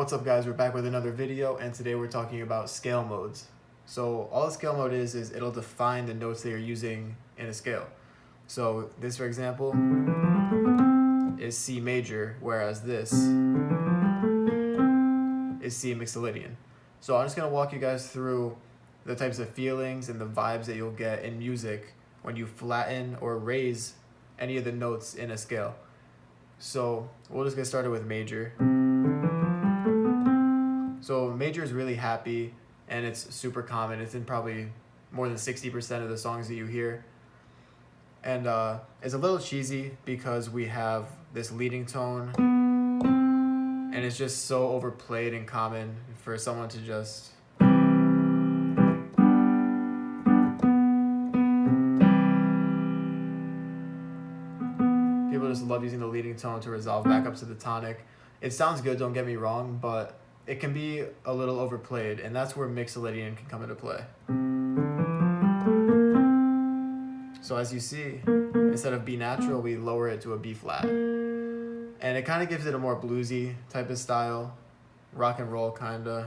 What's up guys, we're back with another video, and today we're talking about scale modes. So all a scale mode is it'll define the notes that you're using in a scale. So this, for example, is C major, whereas this is C mixed Lydian. So I'm just going to walk you guys through the types of feelings and the vibes that you'll get in music when you flatten or raise any of the notes in a scale. So we'll just get started with major. So major is really happy and it's super common. It's in probably more than 60% of the songs that you hear. And it's a little cheesy because we have this leading tone and it's just so overplayed and common for someone to just people just love using the leading tone to resolve back up to the tonic. It sounds good, don't get me wrong, but it can be a little overplayed, and that's where mixed Lydian can come into play. So as you see, instead of B natural, we lower it to a B flat. And it kind of gives it a more bluesy type of style, rock and roll kind of.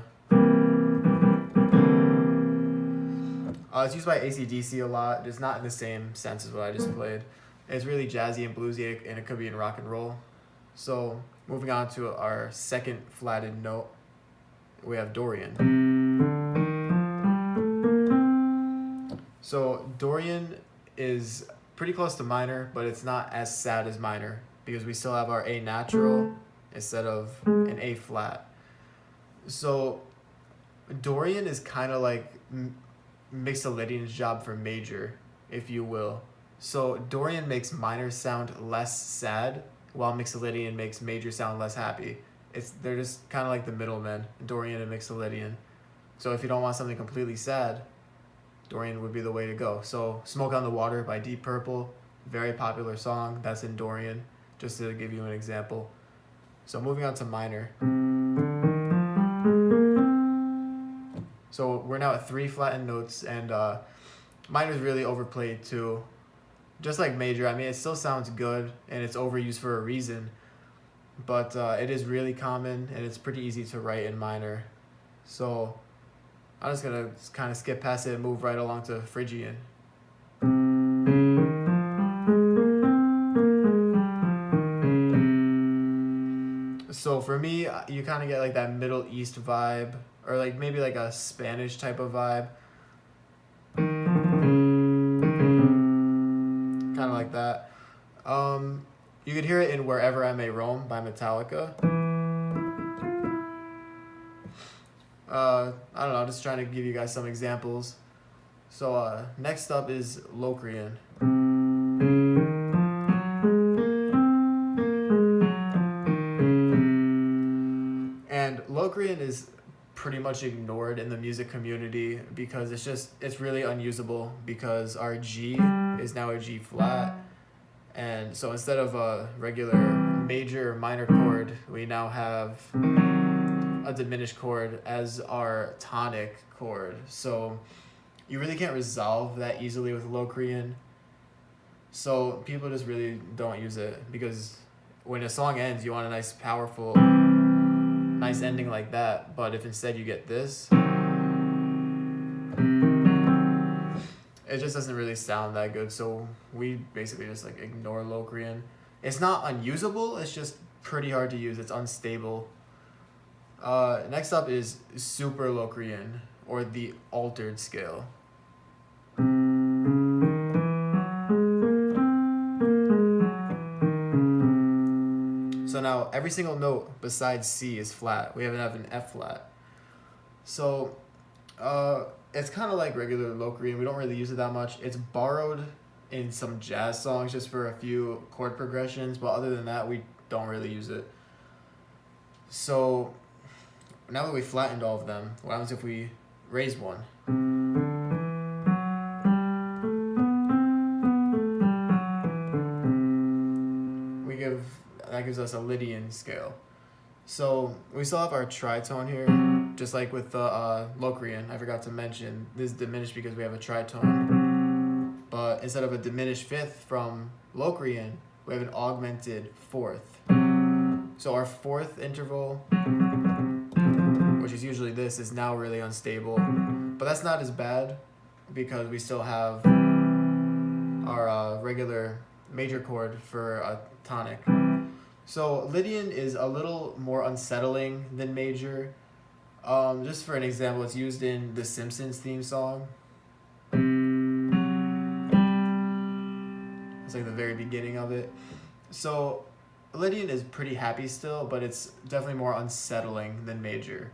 It's used by AC/DC a lot, just not in the same sense as what I just played. It's really jazzy and bluesy, and it could be in rock and roll. So moving on to our second flatted note, we have Dorian. So Dorian is pretty close to minor, but it's not as sad as minor because we still have our A natural instead of an A flat. So Dorian is kind of like mixed Lydian's job for major, if you will. So Dorian makes minor sound less sad, while mixed Lydian makes major sound less happy. They're just kind of like the middlemen, Dorian and mixed Lydian. So if you don't want something completely sad, Dorian would be the way to go. So Smoke on the Water by Deep Purple, very popular song, that's in Dorian, just to give you an example. So moving on to minor. So we're now at 3 flattened notes, and minor is really overplayed too. Just like major, I mean, it still sounds good and it's overused for a reason, but it is really common and it's pretty easy to write in minor. So I'm just gonna kind of skip past it and move right along to Phrygian. So for me, you kind of get like that Middle East vibe, or like maybe like a Spanish type of vibe. Kind of like that. You could hear it in Wherever I May Roam by Metallica. I don't know, I'm just trying to give you guys some examples. So next up is Locrian. And Locrian is pretty much ignored in the music community because it's really unusable because our G is now a G flat, and so instead of a regular major or minor chord, we now have a diminished chord as our tonic chord. So you really can't resolve that easily with Locrian. So people just really don't use it because when a song ends, you want a nice powerful nice ending like that, but if instead you get this, it just doesn't really sound that good. So we basically just like ignore Locrian. It's not unusable, it's just pretty hard to use. It's unstable. Next up is Super Locrian, or the altered scale. So now every single note besides C is flat. We have an F flat. So it's kind of like regular Locrian. We don't really use it that much. It's borrowed in some jazz songs just for a few chord progressions, but other than that, we don't really use it. So now that we flattened all of them, what happens if we raise one? That gives us a Lydian scale. So we still have our tritone here, just like with the Locrian. I forgot to mention, this is diminished because we have a tritone. But instead of a diminished fifth from Locrian, we have an augmented fourth. So our fourth interval is usually this, is now really unstable. But that's not as bad because we still have our regular major chord for a tonic. So Lydian is a little more unsettling than major. Just for an example, it's used in the Simpsons theme song. It's like the very beginning of it. So Lydian is pretty happy still, but it's definitely more unsettling than major.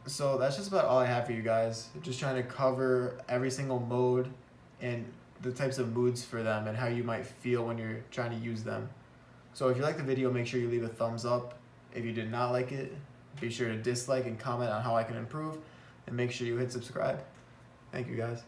So that's just about all I have for you guys. Just trying to cover every single mode and the types of moods for them and how you might feel when you're trying to use them. So if you like the video, make sure you leave a thumbs up. If you did not like it, be sure to dislike and comment on how I can improve, and make sure you hit subscribe. Thank you guys.